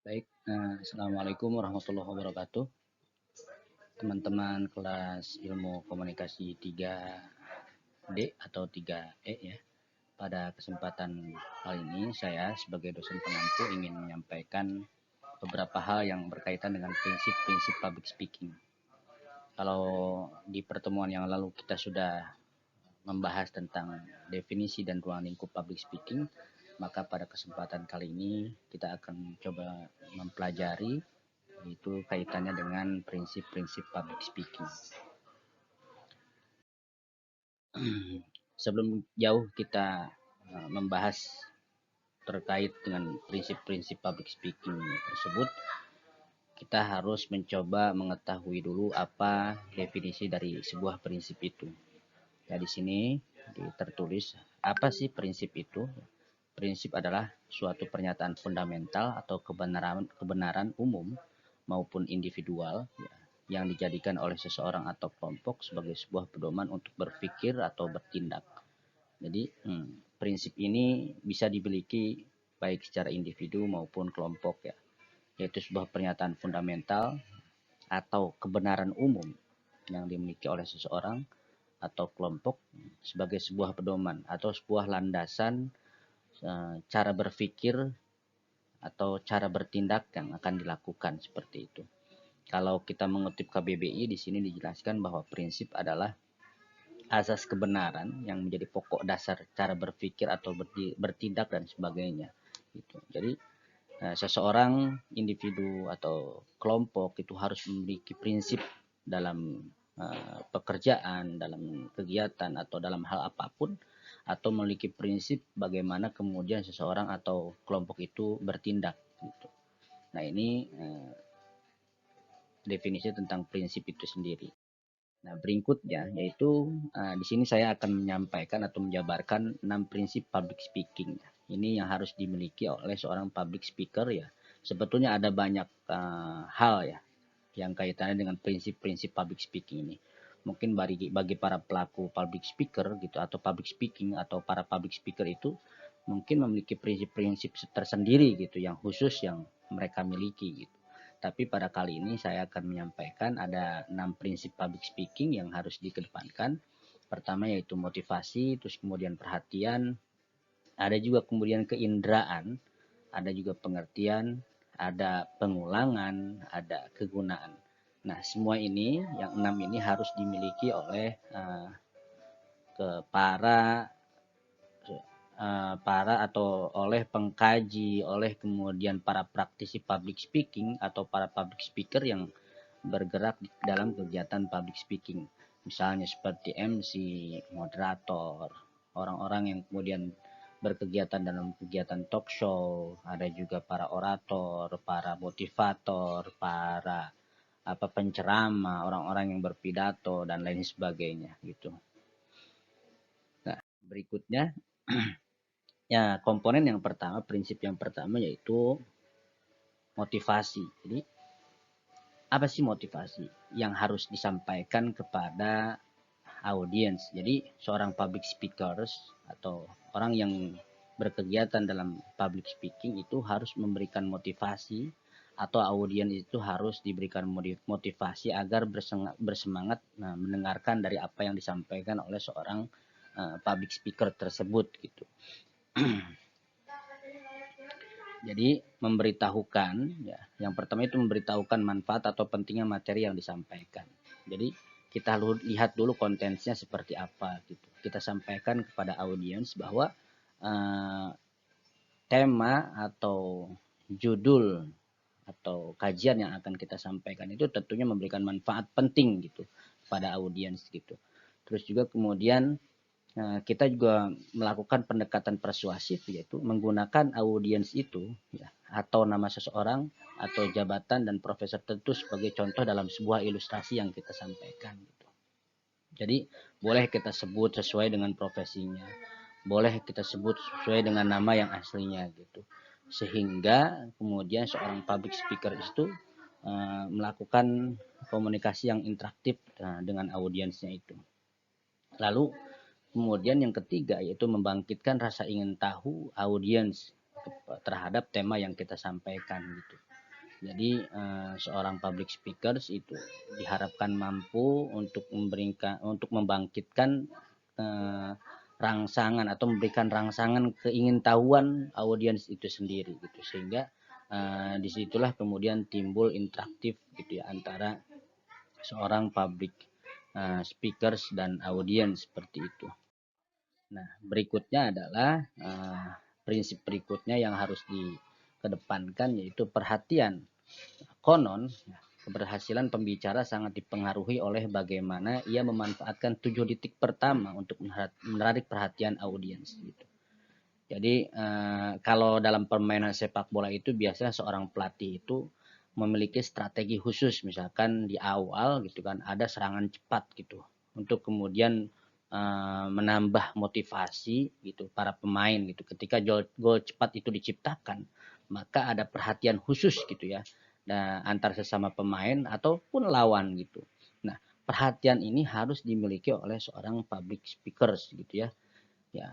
Baik, assalamualaikum warahmatullahi wabarakatuh. Teman-teman kelas ilmu komunikasi 3D atau 3E ya. Pada kesempatan kali ini saya sebagai dosen pengampu ingin menyampaikan beberapa hal yang berkaitan dengan prinsip-prinsip public speaking. Kalau di pertemuan yang lalu kita sudah membahas tentang definisi dan ruang lingkup public speaking, maka pada kesempatan kali ini kita akan coba mempelajari itu kaitannya dengan prinsip-prinsip public speaking. Sebelum jauh kita membahas terkait dengan prinsip-prinsip public speaking tersebut, kita harus mencoba mengetahui dulu apa definisi dari sebuah prinsip itu. Ya, di sini tertulis apa sih prinsip itu? Prinsip adalah suatu pernyataan fundamental atau kebenaran umum maupun individual ya, yang dijadikan oleh seseorang atau kelompok sebagai sebuah pedoman untuk berpikir atau bertindak. Jadi prinsip ini bisa dimiliki baik secara individu maupun kelompok ya, yaitu sebuah pernyataan fundamental atau kebenaran umum yang dimiliki oleh seseorang atau kelompok sebagai sebuah pedoman atau sebuah landasan cara berpikir atau cara bertindak yang akan dilakukan seperti itu. Kalau kita mengutip KBBI, di sini dijelaskan bahwa prinsip adalah asas kebenaran yang menjadi pokok dasar cara berpikir atau bertindak dan sebagainya. Gitu. Jadi seseorang, individu atau kelompok itu harus memiliki prinsip dalam pekerjaan, dalam kegiatan atau dalam hal apapun, atau memiliki prinsip bagaimana kemudian seseorang atau kelompok itu bertindak. Gitu. Nah ini definisi tentang prinsip itu sendiri. Nah, berikutnya yaitu di sini saya akan menyampaikan atau menjabarkan 6 prinsip public speaking. Ini yang harus dimiliki oleh seorang public speaker ya. Sebetulnya ada banyak hal ya yang kaitannya dengan prinsip-prinsip public speaking ini. Mungkin bagi para pelaku public speaker gitu atau public speaking atau para public speaker itu mungkin memiliki prinsip-prinsip tersendiri gitu yang khusus yang mereka miliki gitu. Tapi pada kali ini saya akan menyampaikan ada 6 prinsip public speaking yang harus dikedepankan. Pertama yaitu motivasi, terus kemudian perhatian, ada juga kemudian keinderaan, ada juga pengertian, ada pengulangan, ada kegunaan. Nah, semua ini yang 6 ini harus dimiliki oleh ke para atau oleh pengkaji, oleh kemudian para praktisi public speaking atau para public speaker yang bergerak dalam kegiatan public speaking. Misalnya seperti MC, moderator, orang-orang yang kemudian berkegiatan dalam kegiatan talk show, ada juga para orator, para motivator, para penceramah, orang-orang yang berpidato dan lain sebagainya gitu. Nah, berikutnya ya komponen yang pertama, prinsip yang pertama yaitu motivasi. Jadi apa sih motivasi yang harus disampaikan kepada audiens? Jadi seorang public speakers atau orang yang berkegiatan dalam public speaking itu harus memberikan motivasi atau audiens itu harus diberikan motivasi agar bersemangat mendengarkan dari apa yang disampaikan oleh seorang public speaker tersebut gitu. Jadi memberitahukan ya, yang pertama itu memberitahukan manfaat atau pentingnya materi yang disampaikan. Jadi kita lihat dulu kontennya seperti apa gitu. Kita sampaikan kepada audiens bahwa tema atau judul atau kajian yang akan kita sampaikan itu tentunya memberikan manfaat penting gitu pada audiens gitu. Terus juga kemudian kita juga melakukan pendekatan persuasif yaitu menggunakan audiens itu ya, atau nama seseorang atau jabatan dan profesor tertentu sebagai contoh dalam sebuah ilustrasi yang kita sampaikan gitu. Jadi boleh kita sebut sesuai dengan profesinya, boleh kita sebut sesuai dengan nama yang aslinya gitu. Sehingga kemudian seorang public speaker itu melakukan komunikasi yang interaktif dengan audiensnya itu. Lalu kemudian yang ketiga yaitu membangkitkan rasa ingin tahu audiens terhadap tema yang kita sampaikan gitu. Jadi seorang public speakers itu diharapkan mampu untuk membangkitkan rangsangan atau memberikan rangsangan keingintahuan audiens itu sendiri gitu, sehingga disitulah kemudian timbul interaktif gitu ya antara seorang public speakers dan audiens seperti itu. Nah, berikutnya adalah prinsip berikutnya yang harus dikedepankan yaitu perhatian. Konon, keberhasilan pembicara sangat dipengaruhi oleh bagaimana ia memanfaatkan 7 detik pertama untuk menarik perhatian audiens gitu. Jadi kalau dalam permainan sepak bola itu biasanya seorang pelatih itu memiliki strategi khusus, misalkan di awal gitu kan ada serangan cepat gitu untuk kemudian menambah motivasi gitu para pemain gitu. Ketika gol cepat itu diciptakan, maka ada perhatian khusus gitu ya. Nah, antar sesama pemain ataupun lawan gitu. Nah, perhatian ini harus dimiliki oleh seorang public speakers gitu ya. Ya,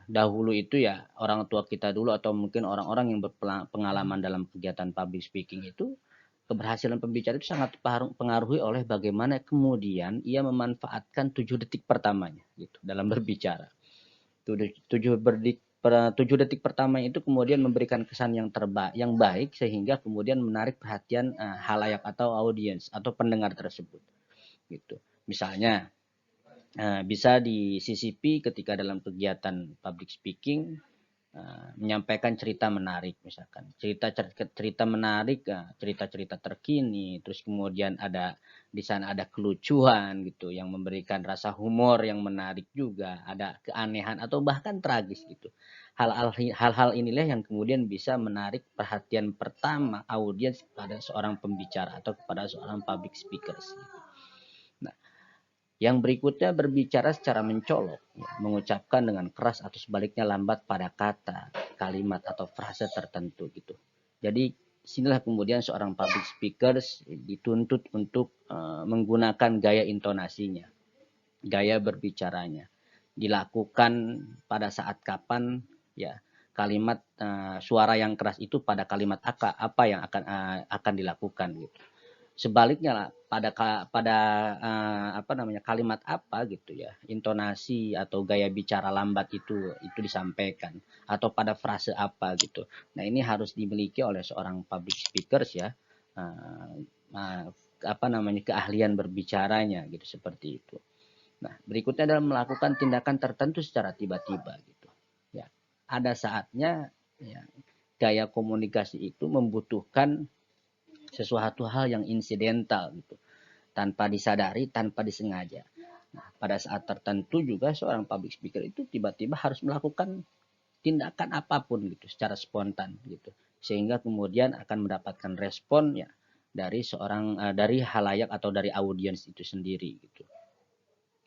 dahulu itu ya orang tua kita dulu atau mungkin orang-orang yang berpengalaman dalam kegiatan public speaking itu keberhasilan pembicara itu sangat dipengaruhi oleh bagaimana kemudian ia memanfaatkan 7 detik pertamanya gitu dalam berbicara. 7 detik pertama itu kemudian memberikan kesan yang baik sehingga kemudian menarik perhatian halayak atau audiens atau pendengar tersebut gitu. Misalnya bisa disisipi ketika dalam kegiatan public speaking menyampaikan cerita menarik, misalkan cerita menarik, cerita-cerita terkini, terus kemudian ada di sana ada kelucuan gitu yang memberikan rasa humor yang menarik juga, ada keanehan atau bahkan tragis gitu. Hal-hal inilah yang kemudian bisa menarik perhatian pertama audiens kepada seorang pembicara atau kepada seorang public speakers gitu. Nah, yang berikutnya berbicara secara mencolok, ya, mengucapkan dengan keras atau sebaliknya lambat pada kata, kalimat atau frase tertentu gitu. Jadi sinilah kemudian seorang public speakers dituntut untuk menggunakan gaya intonasinya, gaya berbicaranya. Dilakukan pada saat kapan ya kalimat suara yang keras itu pada kalimat apa yang akan dilakukan gitu. Sebaliknya lah pada apa namanya kalimat apa gitu ya intonasi atau gaya bicara lambat itu disampaikan atau pada frase apa gitu. Nah ini harus dimiliki oleh seorang public speakers ya uh, uh, apa namanya keahlian berbicaranya gitu seperti itu. Nah berikutnya adalah melakukan tindakan tertentu secara tiba-tiba gitu ya. Ada saatnya ya, gaya komunikasi itu membutuhkan sesuatu hal yang insidental gitu, tanpa disadari, tanpa disengaja. Nah, pada saat tertentu juga seorang public speaker itu tiba-tiba harus melakukan tindakan apapun gitu secara spontan gitu. Sehingga kemudian akan mendapatkan respon ya dari halayak atau dari audiens itu sendiri gitu.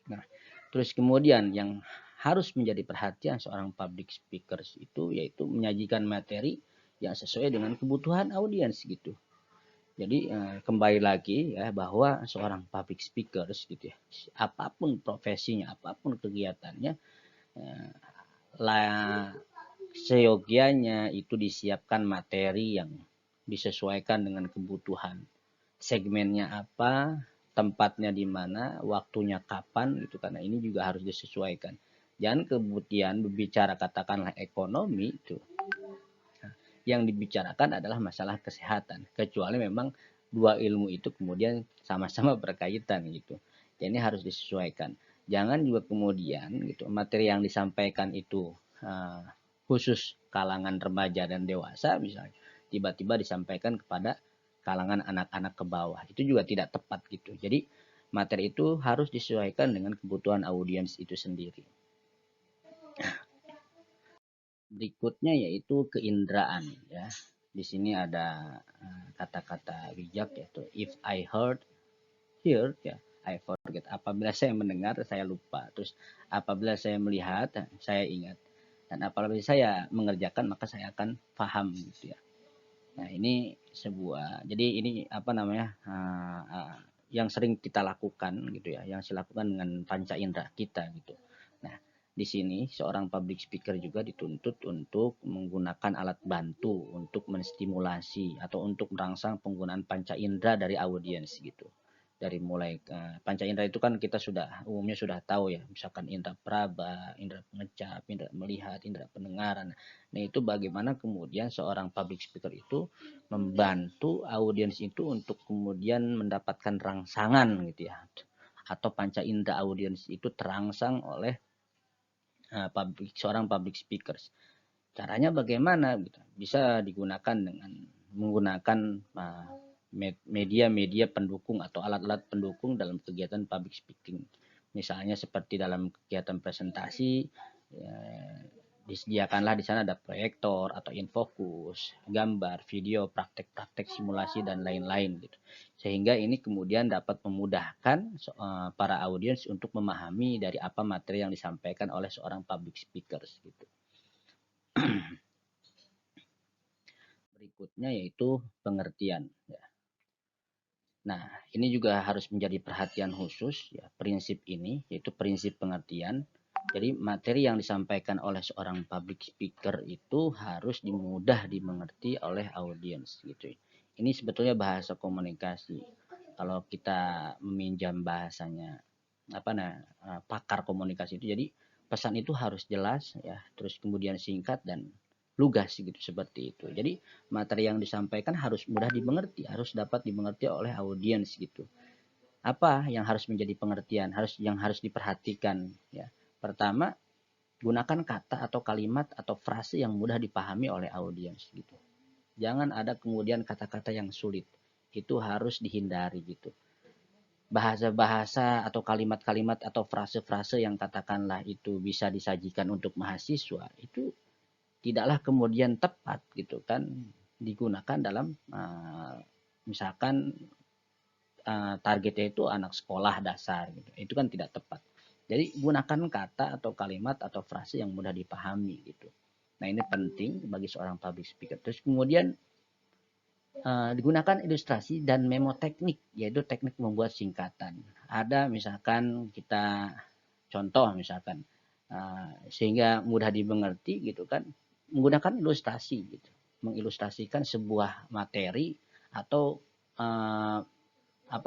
Nah, terus kemudian yang harus menjadi perhatian seorang public speakers itu yaitu menyajikan materi yang sesuai dengan kebutuhan audiens gitu. Jadi kembali lagi ya bahwa seorang public speakers gitu ya, apapun profesinya, apapun kegiatannya, eh, lah seyogianya itu disiapkan materi yang disesuaikan dengan kebutuhan. Segmennya apa, tempatnya di mana, waktunya kapan gitu karena ini juga harus disesuaikan. Jangan kemudian berbicara katakanlah ekonomi itu yang dibicarakan adalah masalah kesehatan. Kecuali memang dua ilmu itu kemudian sama-sama berkaitan gitu. Jadi ini harus disesuaikan. Jangan juga kemudian gitu materi yang disampaikan itu khusus kalangan remaja dan dewasa misalnya tiba-tiba disampaikan kepada kalangan anak-anak ke bawah. Itu juga tidak tepat gitu. Jadi materi itu harus disesuaikan dengan kebutuhan audiens itu sendiri. Berikutnya yaitu keinderaan ya. Di sini ada kata-kata bijak yaitu if I hear ya I forget. Apabila saya mendengar saya lupa. Terus apabila saya melihat saya ingat. Dan apabila saya mengerjakan maka saya akan paham gitu ya. Nah, ini jadi ini apa namanya? Yang sering kita lakukan gitu ya, yang dilakukan dengan panca indera kita gitu. Nah, Di sini seorang public speaker juga dituntut untuk menggunakan alat bantu untuk menstimulasi atau untuk merangsang penggunaan panca indera dari audiens gitu. Dari mulai panca indera itu kan kita sudah umumnya sudah tahu ya, misalkan indera praba, indera pengecap, indera melihat, indera pendengaran. Nah, itu bagaimana kemudian seorang public speaker itu membantu audiens itu untuk kemudian mendapatkan rangsangan gitu ya. Atau panca indera audiens itu terangsang oleh seorang public speakers. Caranya bagaimana? Bisa digunakan dengan menggunakan media-media pendukung atau alat-alat pendukung dalam kegiatan public speaking. Misalnya seperti dalam kegiatan presentasi, ya, disediakanlah di sana ada proyektor atau infokus, gambar, video, praktek-praktek simulasi dan lain-lain gitu. Sehingga ini kemudian dapat memudahkan para audiens untuk memahami dari apa materi yang disampaikan oleh seorang public speakers gitu. Berikutnya yaitu pengertian. Ya. Nah, ini juga harus menjadi perhatian khusus ya, prinsip ini yaitu prinsip pengertian. Jadi materi yang disampaikan oleh seorang public speaker itu harus mudah dimengerti oleh audiens gitu. Ini sebetulnya bahasa komunikasi. Kalau kita meminjam bahasanya pakar komunikasi itu, jadi pesan itu harus jelas ya, terus kemudian singkat dan lugas gitu seperti itu. Jadi materi yang disampaikan harus mudah dimengerti, harus dapat dimengerti oleh audiens gitu. Apa yang harus menjadi pengertian, yang harus diperhatikan ya. Pertama, gunakan kata atau kalimat atau frase yang mudah dipahami oleh audiens gitu. Jangan ada kemudian kata-kata yang sulit. Itu harus dihindari gitu. Bahasa-bahasa atau kalimat-kalimat atau frase-frase yang katakanlah itu bisa disajikan untuk mahasiswa, itu tidaklah kemudian tepat gitu kan digunakan dalam misalkan targetnya itu anak sekolah dasar gitu. Itu kan tidak tepat. Jadi gunakan kata atau kalimat atau frase yang mudah dipahami gitu. Nah, ini penting bagi seorang public speaker. Terus kemudian digunakan ilustrasi dan memo teknik, yaitu teknik membuat singkatan. Ada misalkan kita contoh misalkan sehingga mudah dimengerti gitu kan, menggunakan ilustrasi gitu, mengilustrasikan sebuah materi atau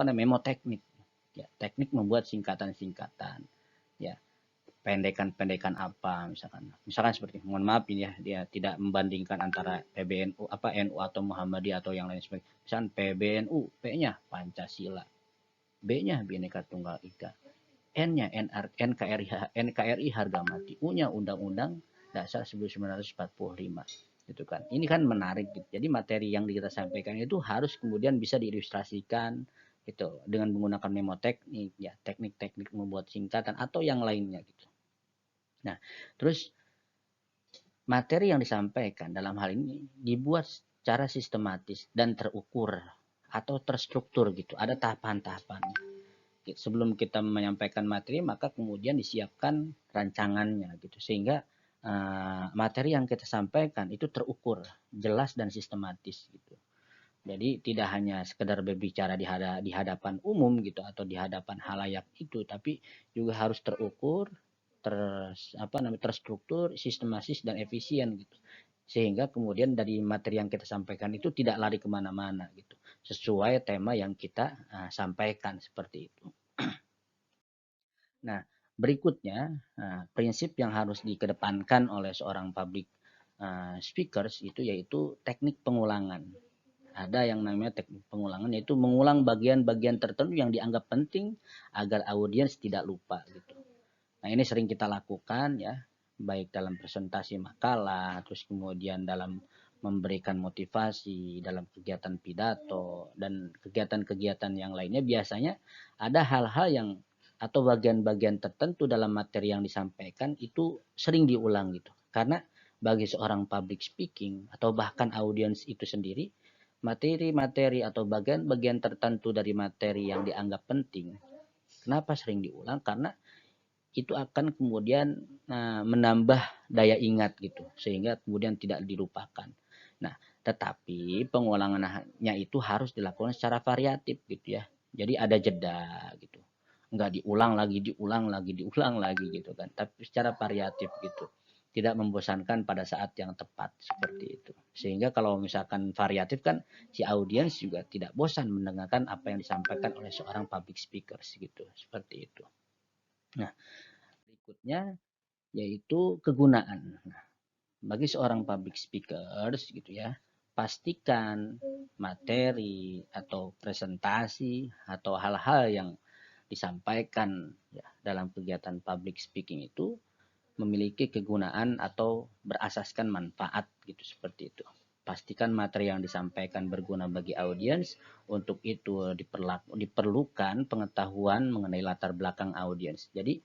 memo teknik ya, teknik membuat singkatan-singkatan ya, pendekan-pendekan apa misalkan seperti, mohon maaf ini ya, dia tidak membandingkan antara PBNU NU atau Muhammadiyah atau yang lain sebagainya. Misalkan PBNU, P-nya Pancasila, B-nya Bhinneka Tunggal Ika, N-nya NKRI harga mati, U-nya Undang-Undang Dasar 1945 gitu kan. Ini kan menarik gitu. Jadi materi yang kita sampaikan itu harus kemudian bisa diilustrasikan gitu dengan menggunakan memo teknik ya, teknik-teknik membuat singkatan atau yang lainnya gitu. Nah, terus materi yang disampaikan dalam hal ini dibuat secara sistematis dan terukur atau terstruktur gitu. Ada tahapan-tahapan. Sebelum kita menyampaikan materi, maka kemudian disiapkan rancangannya gitu, sehingga materi yang kita sampaikan itu terukur, jelas dan sistematis gitu. Jadi tidak hanya sekedar berbicara di hadapan umum gitu atau di hadapan halayak itu, tapi juga harus terukur, terstruktur, sistematis dan efisien gitu. Sehingga kemudian dari materi yang kita sampaikan itu tidak lari kemana-mana gitu, sesuai tema yang kita sampaikan seperti itu. Nah, berikutnya prinsip yang harus dikedepankan oleh seorang public speakers itu yaitu teknik pengulangan. Ada yang namanya teknik pengulangan, yaitu mengulang bagian-bagian tertentu yang dianggap penting agar audiens tidak lupa gitu. Nah, ini sering kita lakukan ya, baik dalam presentasi makalah, terus kemudian dalam memberikan motivasi, dalam kegiatan pidato, dan kegiatan-kegiatan yang lainnya. Biasanya ada hal-hal yang atau bagian-bagian tertentu dalam materi yang disampaikan itu sering diulang gitu. Karena bagi seorang public speaking atau bahkan audiens itu sendiri, materi-materi atau bagian-bagian tertentu dari materi yang dianggap penting, kenapa sering diulang? Karena itu akan kemudian menambah daya ingat gitu, sehingga kemudian tidak dilupakan. Nah, tetapi pengulangannya itu harus dilakukan secara variatif gitu ya. Jadi ada jeda gitu. nggak diulang lagi gitu kan, tapi secara variatif gitu, tidak membosankan pada saat yang tepat seperti itu. Sehingga kalau misalkan variatif kan si audiens juga tidak bosan mendengarkan apa yang disampaikan oleh seorang public speaker gitu, seperti itu. Nah, berikutnya yaitu kegunaan. Nah, bagi seorang public speakers gitu ya, pastikan materi atau presentasi atau hal-hal yang disampaikan ya, dalam kegiatan public speaking itu memiliki kegunaan atau berasaskan manfaat gitu, seperti itu. Pastikan materi yang disampaikan berguna bagi audiens. Untuk itu diperlukan pengetahuan mengenai latar belakang audiens. Jadi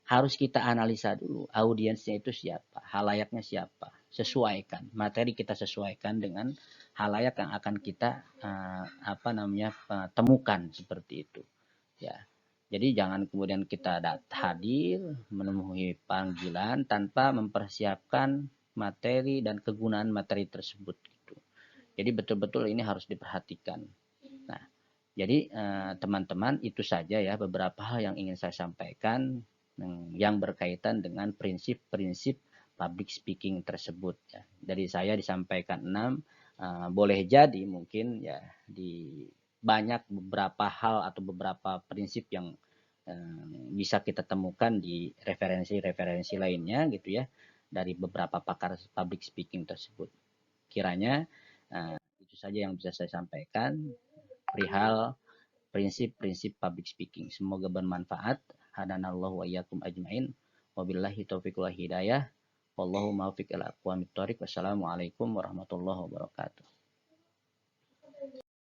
harus kita analisa dulu audiensnya itu siapa, halayaknya siapa, sesuaikan materi, kita sesuaikan dengan halayak yang akan kita temukan seperti itu ya. Jadi jangan kemudian kita hadir memenuhi panggilan tanpa mempersiapkan materi dan kegunaan materi tersebut gitu. Jadi betul-betul ini harus diperhatikan. Nah, jadi teman-teman, itu saja ya beberapa hal yang ingin saya sampaikan yang berkaitan dengan prinsip-prinsip public speaking tersebut ya. Dari saya disampaikan 6, boleh jadi mungkin ya di banyak beberapa hal atau beberapa prinsip yang bisa kita temukan di referensi-referensi lainnya gitu ya, dari beberapa pakar public speaking tersebut. Kiranya itu saja yang bisa saya sampaikan perihal prinsip-prinsip public speaking. Semoga bermanfaat. Hadanallahu wa iyyakum ajmain. Wabillahi taufiq wal hidayah. Wallahu muwaffiq ila aqwamit thoriq. Wassalamualaikum warahmatullahi wabarakatuh.